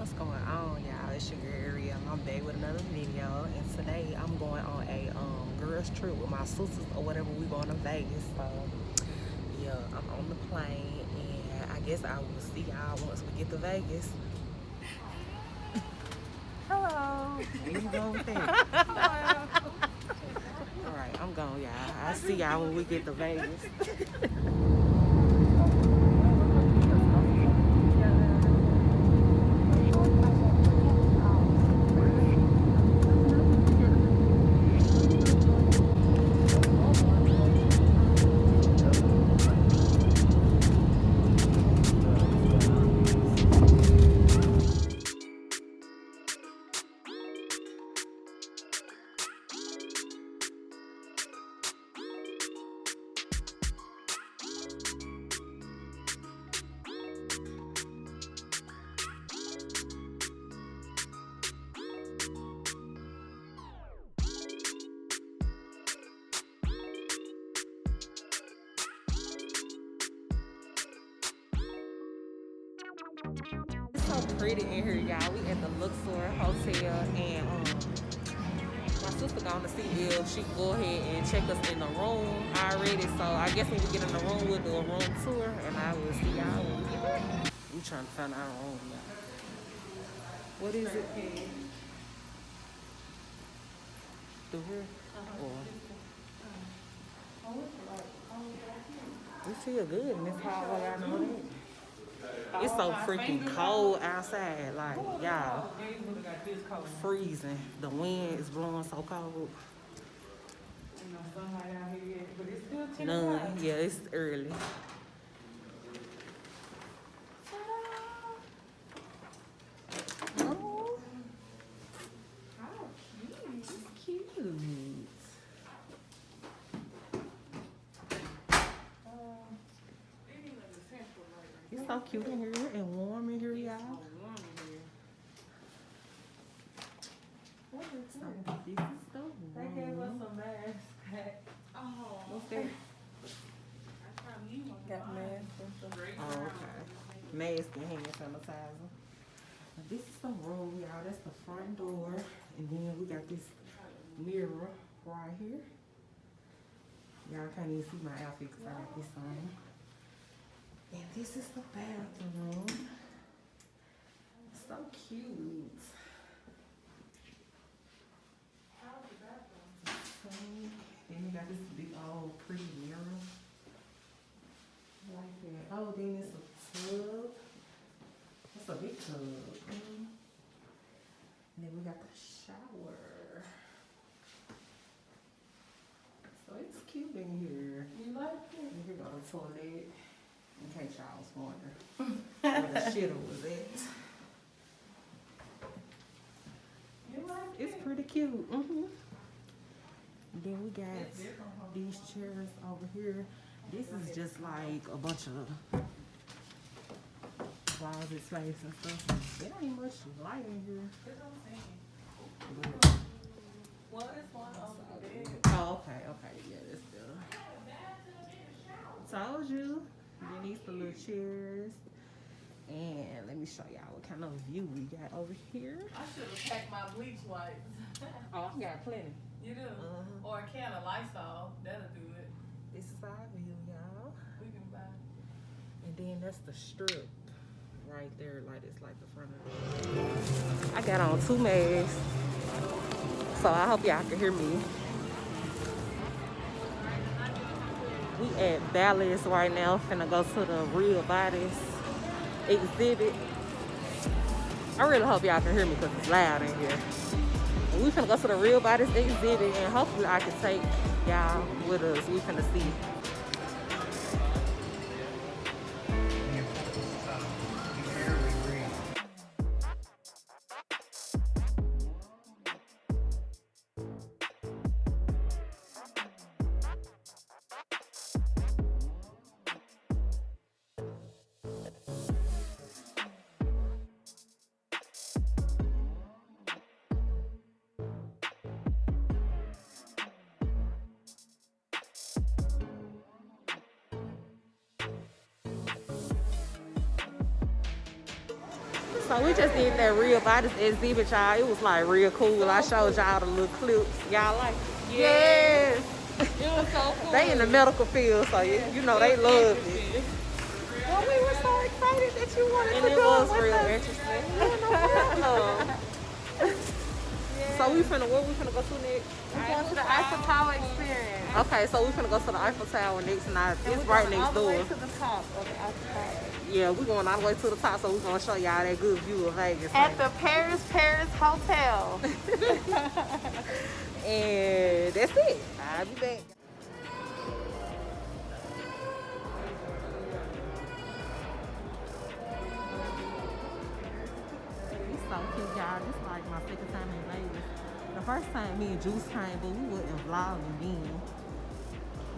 What's going on, y'all? It's your girl Ariel. I'm back with another video, and today I'm going on a girls trip with my sisters or whatever. We going to Vegas, so yeah, I'm on the plane, and I guess I will see y'all once we get to Vegas. Hello. There you go with that. All right, I'm gone, y'all. I'll see y'all when we get to Vegas. It's so pretty in here, y'all. We at the Luxor Hotel, and my sister gonna see if she can go ahead and check us in the room already. So I guess when we get in the room, we'll do a room tour, and I will see y'all when we get there. We trying to find our room, y'all. What is it? Through here? Or we feel good in this hallway. I know that. It's so freaking cold outside, like, y'all, freezing. The wind is blowing so cold. None. Yeah, it's early. Oh, how cute. It's cute. It's so cute in here and warm in here, y'all. What is this? This is the room. They gave us some masks. Oh. What's that? Got masks and stuff. Oh, okay. Mask and hand sanitizer. Now, this is the room, y'all. That's the front door. And then we got this mirror right here. Y'all can't even see my outfit because I got this on. And this is the bathroom. So cute. Then we got this big old pretty mirror. Like that. Oh, then it's a tub. It's a big tub. And then we got the shower. So it's cute in here. You like it? And here go the toilet. In case y'all was wondering where the shitter was at. You like it? It's pretty cute. And then we got these chairs over here. This is just like a bunch of closet space and stuff. There ain't much light in here. But, Well, it's one on the bed. oh, okay, yeah, that's better. Told you. Then these the little chairs. And let me show y'all what kind of view we got over here. I should have packed my bleach wipes. Oh, I got plenty. You do? Or a can of Lysol. That'll do it. This is our view, y'all. We can buy. And then that's the strip right there, like it's like the front of it. I got on 2 masks, so I hope y'all can hear me. We at Dallas right now, finna go to the Real Bodies exhibit. I really hope y'all can hear me because it's loud in here. We finna go to the Real Bodies exhibit, and hopefully I can take y'all with us. We finna see. So we just did that real bodies exhibit, y'all. It was like real cool. I showed y'all the little clips. Y'all like it? Yes. It was so cool. They in the medical field, so you know they loved it. Well, we were so excited that you wanted to do it. And it was real interesting. Yeah, no problem. So what we finna go to next? We're going to the Eiffel Tower experience. Okay, so we finna go to the Eiffel Tower next night. It's right next door. All the way to the top of the Eiffel Tower. Yeah, we're going all the way to the top, so we're gonna show y'all that good view of Vegas. At the Paris Hotel. And that's it. I'll be back. It's so cute, y'all. This is like my second time in Vegas. The first time me and Juice came, but we wasn't vlogging then.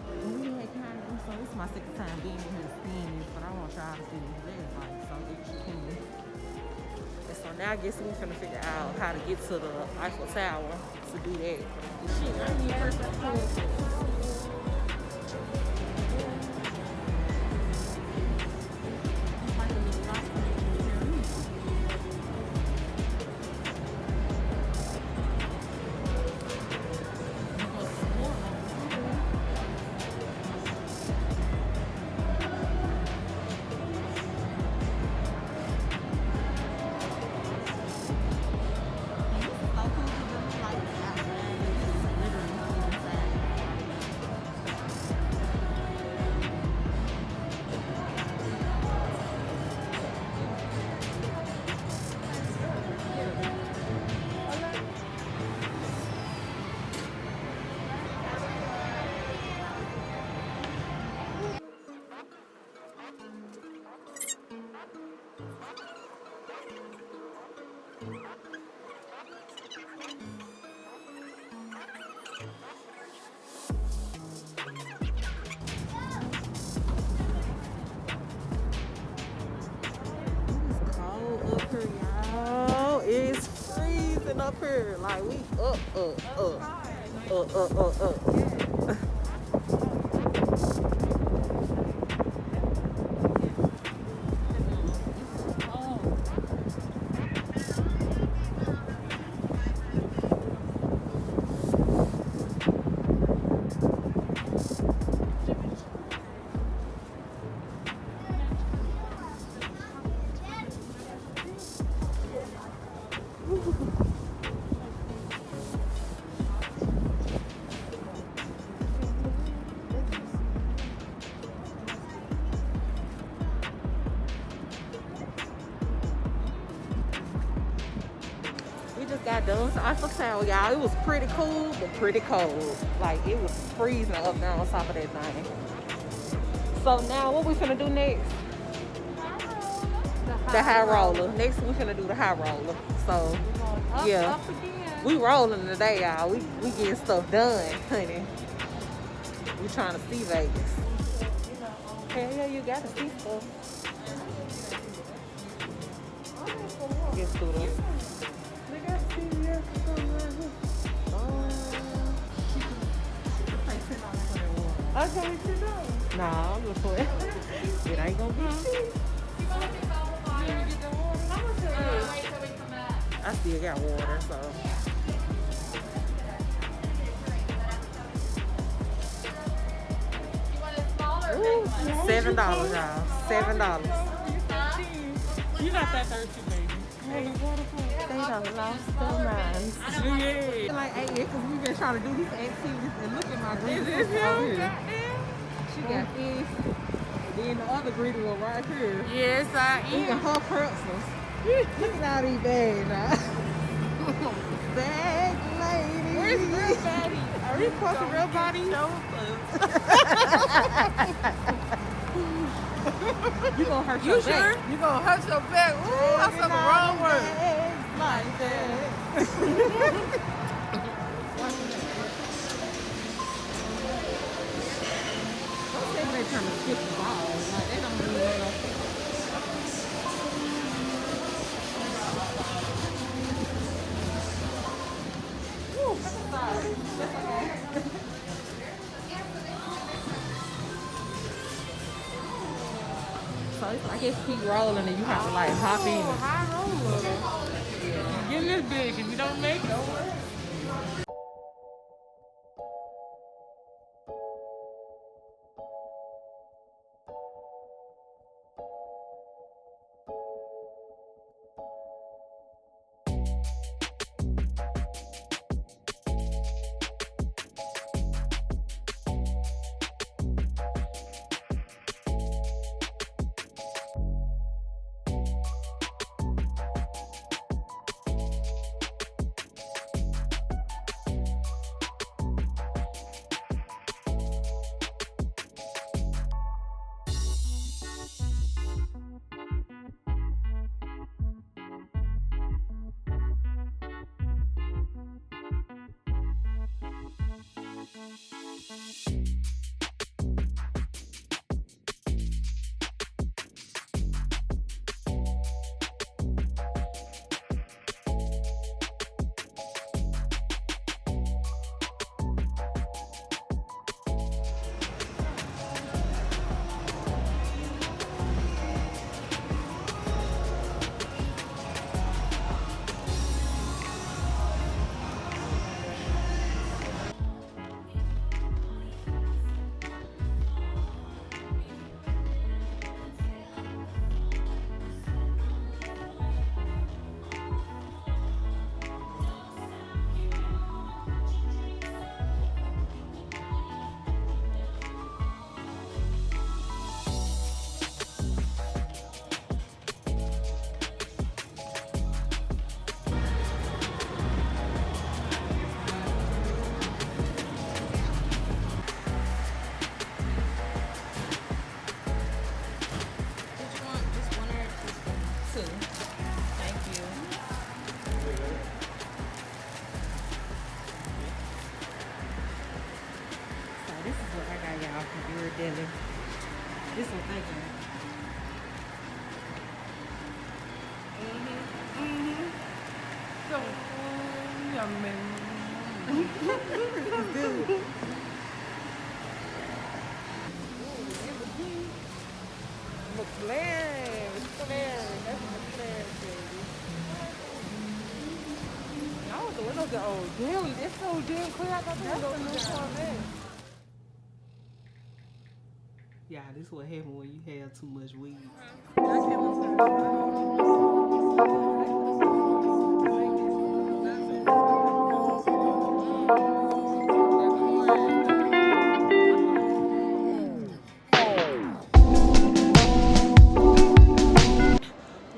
And we had kind of, so it's my second time being in here seeing this, but I want y'all to see this. It's like so interesting. And so now I guess we're finna figure out how to get to the Eiffel Tower to do that. Shit, I ain't even first up here, like we up. Got done with the Eiffel Tower, y'all. It was pretty cool, but pretty cold. Like, it was freezing up there on top of that thing. So now, what we finna do next? The HighRoller. Next, we finna do the HighRoller. So, yeah. Up again. We rolling today, y'all. We getting stuff done, honey. We trying to see Vegas. Hell yeah, you gotta see stuff. Get through this. Okay, nah, I'm just playing. It ain't gonna be cheap. I still got water, so. Ooh, $7, y'all. $7. You got that 13, baby. Hey, they done lost their minds. Yeah. Like, hey, because we've been trying to do these activities and look at my greeter over here. She got this. Then the other greeter was right here. Yes, I Even am. her pretzels. Look at all these bags now. Bag lady. Where's real body? Are you supposed to real body? You gonna hurt You your sure? back. You gonna hurt your back? Ooh, that's the wrong word. Like that. Don't say they trying to skip the ball. Like, they don't really want no. Woo, sorry. That's okay. So it's like it's keep rolling and you have to like hop in. HighRoller. Get this big. If you don't make it, don't worry. This one, thank you. So, yummy. Good. McLaren. That's McLaren, baby. I was the windows are old. Damn, it's so damn clear. I thought that was a new Corvette. Yeah, this is what happens when you have too much weed.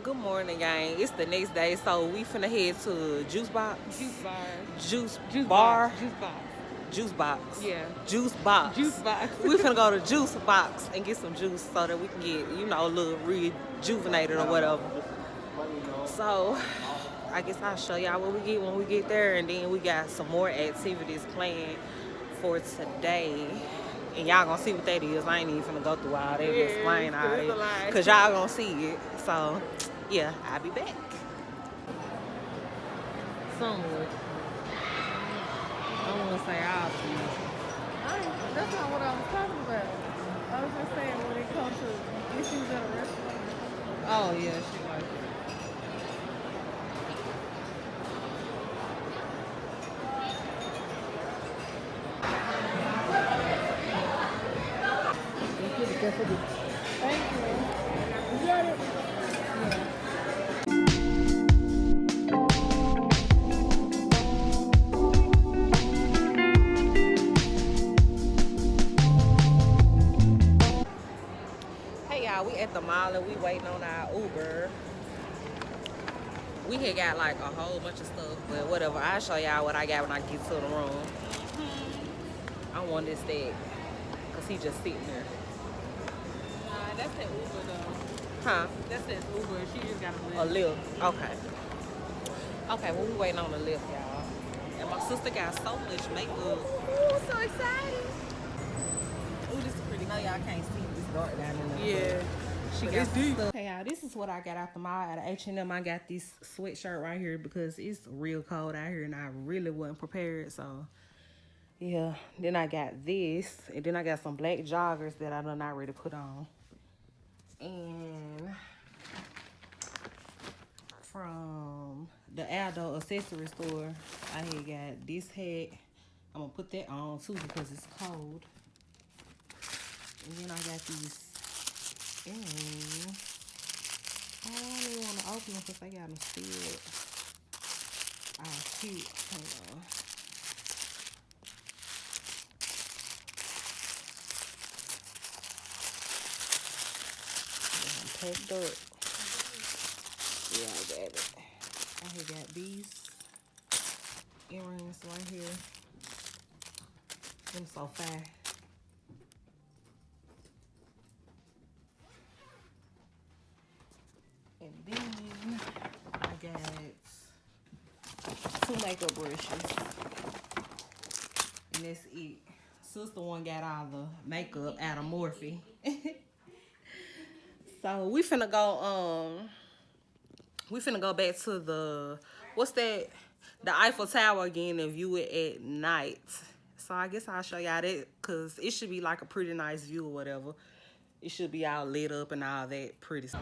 Good morning, gang. It's the next day, so we finna head to Juice Box. Juice bar. Juice Juice bar. Box. Juice box. Juice box. Yeah. Juice box. Juice box. We finna go to Juice Box and get some juice so that we can get, you know, a little rejuvenated or whatever. So, I guess I'll show y'all what we get when we get there, and then we got some more activities planned for today. And y'all gonna see what that is. I ain't even finna go through all that, explain all that, because y'all gonna see it. So, yeah, I'll be back. Somewhat. I don't want to say all too much. That's not what I was talking about. I was just saying when it comes to issues at a restaurant. Oh, yeah, she like it. Thank you. You got it? Hey y'all, we at the mall and we waiting on our Uber. We had got like a whole bunch of stuff, but whatever. I'll show y'all what I got when I get to the room. I want this steak, cause he just sitting there. Nah, that's that Uber though. Huh? That's that Uber. She just got A lift. Okay. Okay, well we waiting on the lift, y'all. And my sister got so much makeup. Ooh, so excited. Ooh, this is pretty. No, y'all can't see. It's dark down in there. Yeah. She got some stuff. Hey y'all, this is what I got out the mall at H&M. I got this sweatshirt right here because it's real cold out here and I really wasn't prepared. So yeah, then I got this, and then I got some black joggers that I done already put on. And from the Aldo accessory store. I had got this hat. I'm gonna put that on too because it's cold. And then I got these earrings. I don't even want to open them because they got them sealed. Oh, cute. Hang on. Packed up. Yeah, I got it. I had got these earrings right here. Them so fine. And then I got 2 makeup brushes. And that's it. Sister one got all the makeup out of Morphe. So we finna go back to the, what's that? The Eiffel Tower again and view it at night. So I guess I'll show y'all that because it should be like a pretty nice view or whatever. It should be all lit up and all that pretty stuff.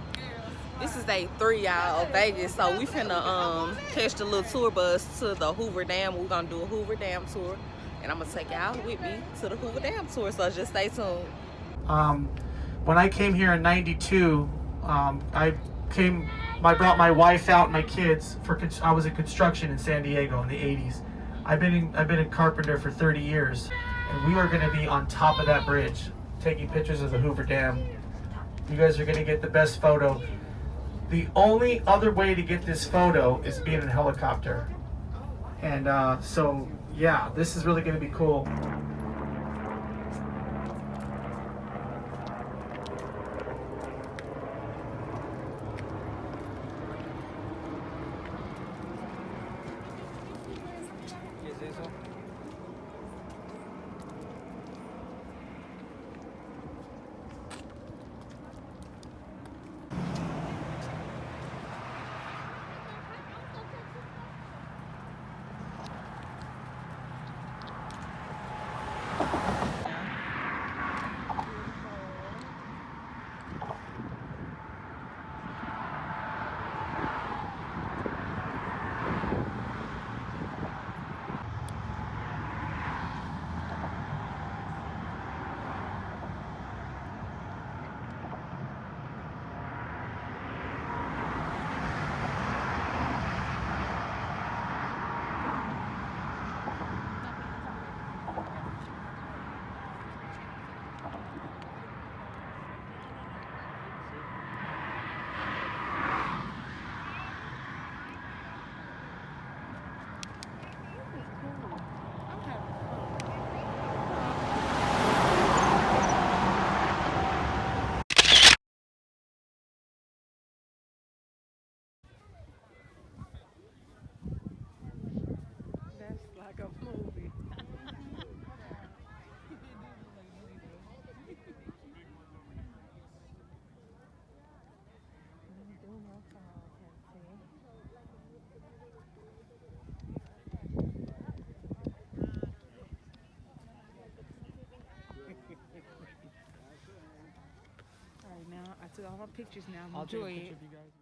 This is day 3, y'all, of Vegas. So we finna catch the little tour bus to the Hoover Dam. We're gonna do a Hoover Dam tour. And I'm gonna take y'all with me to the Hoover Dam tour. So just stay tuned. When I came here in '92, I brought my wife out and my kids I was in construction in San Diego in the '80s. I've been a carpenter for 30 years, and we are going to be on top of that bridge, taking pictures of the Hoover Dam. You guys are going to get the best photo. The only other way to get this photo is being in a helicopter, and so yeah, this is really going to be cool. Like a movie. Alright, now I took all my pictures now. I'll take a Enjoy picture it. of you guys.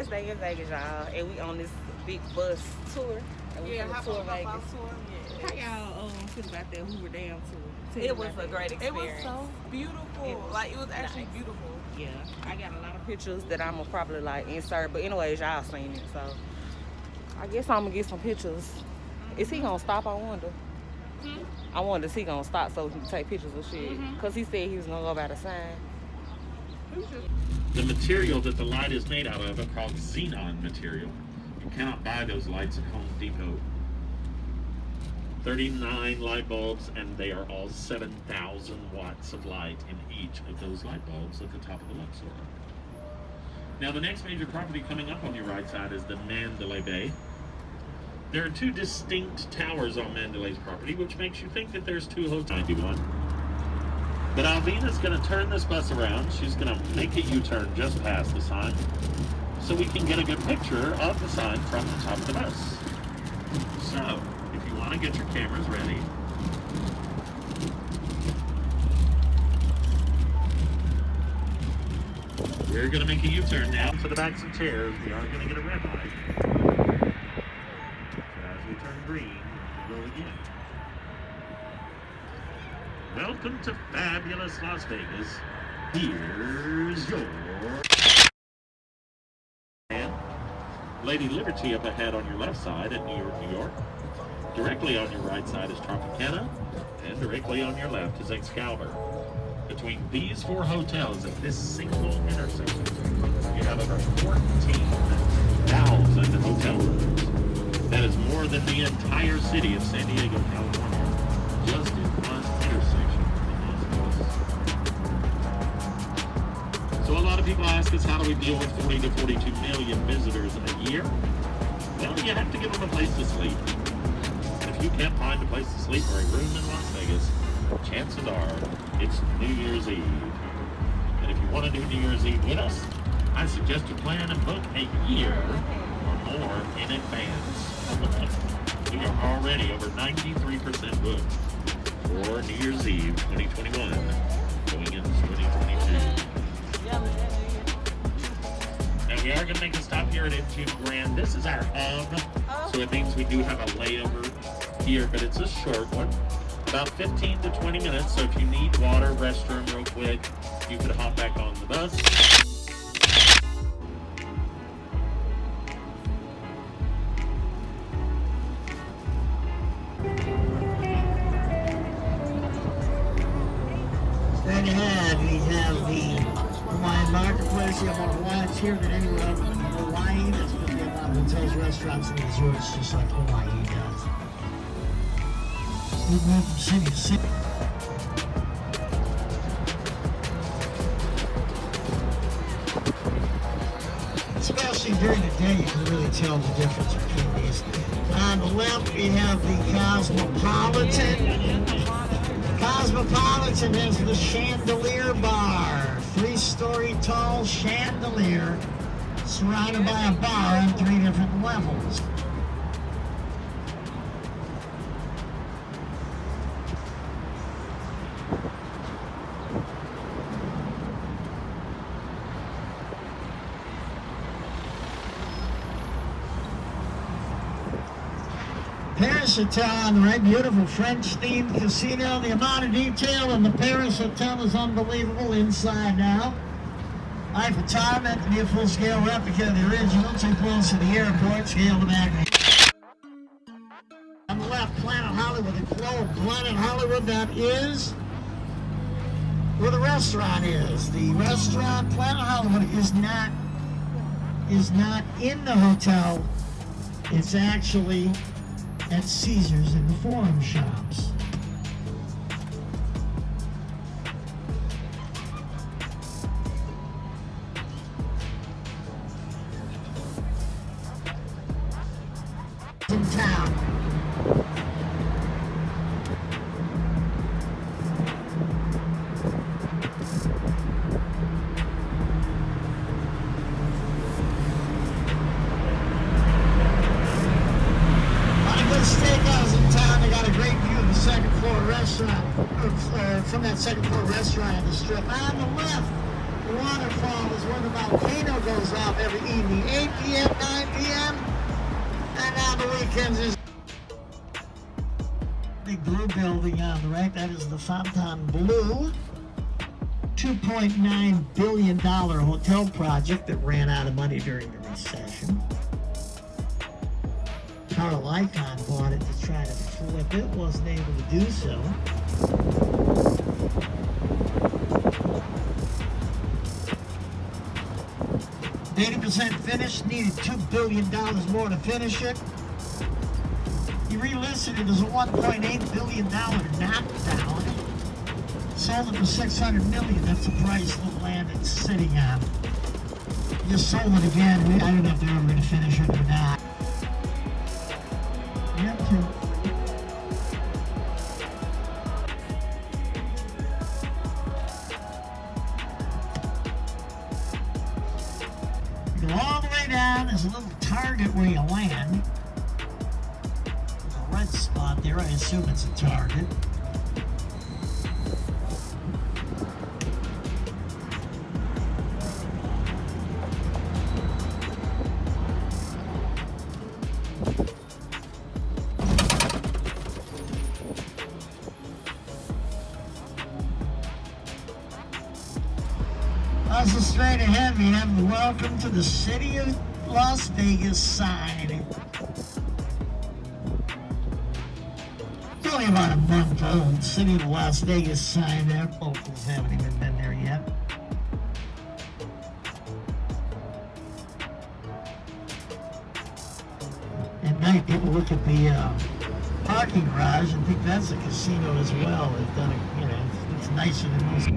last day in Vegas, y'all, and we on this big bus tour. And we Yeah, finna hop tour on the Vegas. bus tour. Yeah. How y'all feel about that Hoover Dam tour? Tell me It was about a that. great experience. It was so beautiful. It was Like, it was actually nice. beautiful. Yeah, I got a lot of pictures that I'm gonna probably like insert, but anyways, y'all seen it, so I guess I'm gonna get some pictures. Is he gonna stop? I wonder. I wonder if he gonna stop so he can take pictures of shit. Cause he said he was gonna go by the sign. The material that the light is made out of are called xenon material. You cannot buy those lights at Home Depot. 39 light bulbs, and they are all 7,000 watts of light in each of those light bulbs at the top of the Luxor. Now, the next major property coming up on your right side is the Mandalay Bay. There are two distinct towers on Mandalay's property, which makes you think that there's two hotels. 91. But Alvina's going to turn this bus around. She's going to make a U-turn just past the sign, so we can get a good picture of the sign from the top of the bus. So, if you want to get your cameras ready, we're going to make a U-turn now to the backs of chairs. We are going to get a red light. As we turn green, we'll go again. Welcome to fabulous Las Vegas. Here's your... And Lady Liberty up ahead on your left side at New York, New York. Directly on your right side is Tropicana, and directly on your left is Excalibur. Between these four hotels at this single intersection, you have over 14,000 hotel rooms. That is more than the entire city of San Diego, California, just in one intersection in Los Angeles. So a lot of people ask us, how do we deal with 40 to 42 million visitors a year? Well, you have to give them a place to sleep. If you can't find a place to sleep or a room in Las Vegas, chances are it's New Year's Eve. And if you want to do New Year's Eve with us, I suggest you plan and book a year or more in advance. We are already over 93% booked for New Year's Eve 2021, going into 2022. Now we are going to make a stop here at M2 Grand. This is our hub, so it means we do have a layover here, but it's a short one. About 15 to 20 minutes, so if you need water, restroom real quick, you could hop back on the bus. Straight ahead, we have the Hawaiian Marketplace. You have a Hawaiian here that anywhere in Hawaii. That's going to be a lot of hotels, restaurants, and resorts, just like Hawaii does. We move from city to city. Especially during the day, you can really tell the difference between these. On the left, we have the Cosmopolitan. Cosmopolitan has the Chandelier Bar. 3-story tall chandelier surrounded by a bar on 3 different levels. Paris Hotel on the right, beautiful French-themed casino. The amount of detail in the Paris Hotel is unbelievable inside now. Eiffel Tower meant to be a full-scale replica of the original, too close to the airport, scale to magnet. On the left, Planet Hollywood, the globe, Planet Hollywood, that is where the restaurant is. The restaurant, Planet Hollywood, is not in the hotel. It's actually at Caesars in the Forum Shops. In town. Steakhouse in town. They got a great view of the second floor restaurant, from that second floor restaurant on the strip. On the left, The waterfall is where the volcano goes off every evening, 8 p.m., 9 p.m. And on the weekends is big blue building on the right. That is the Fontainebleau, $2.9 billion hotel project that ran out of money during the recession. Carl Icahn bought it to try to flip it, wasn't able to do so. %, finished, needed $2 billion more to finish it. He relisted it as a $1.8 billion knockdown. Sold it for $600 million. That's the price the land it's sitting on. Just sold it again. I don't know if they're ever going to finish it or not. Yep. Go all the way down. There's a little target where you land. There's a red spot there. I assume it's a target. Also straight ahead, we have the Welcome to the City of Las Vegas sign. It's only about a month old. City of Las Vegas sign there. Locals haven't even been there yet. At night, people look at the parking garage and think that's a casino as well. They've done it, you know, it's nicer than most.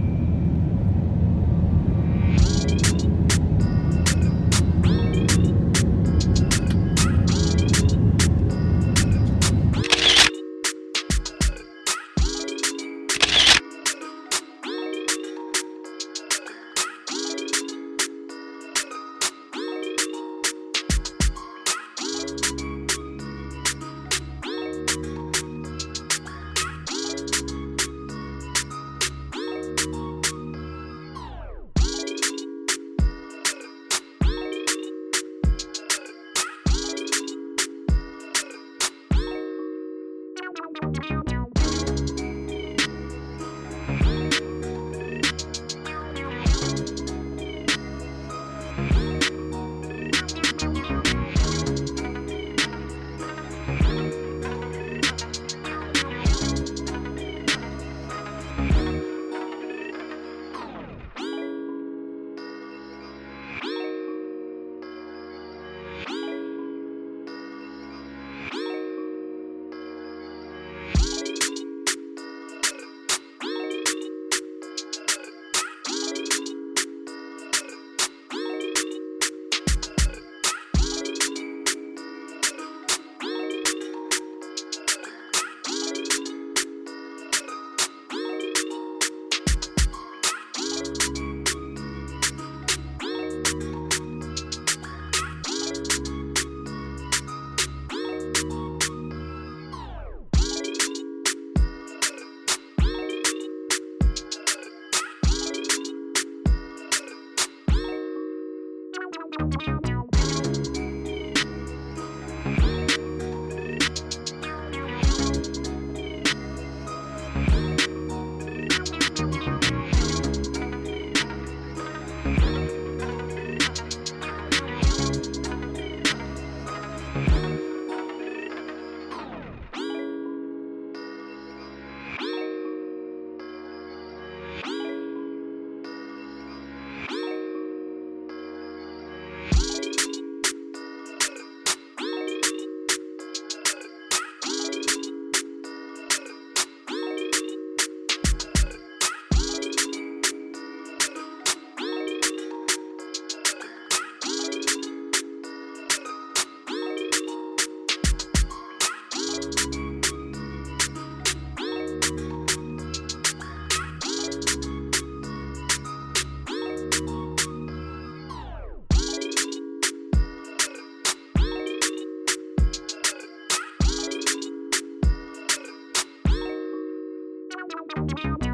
Thank you.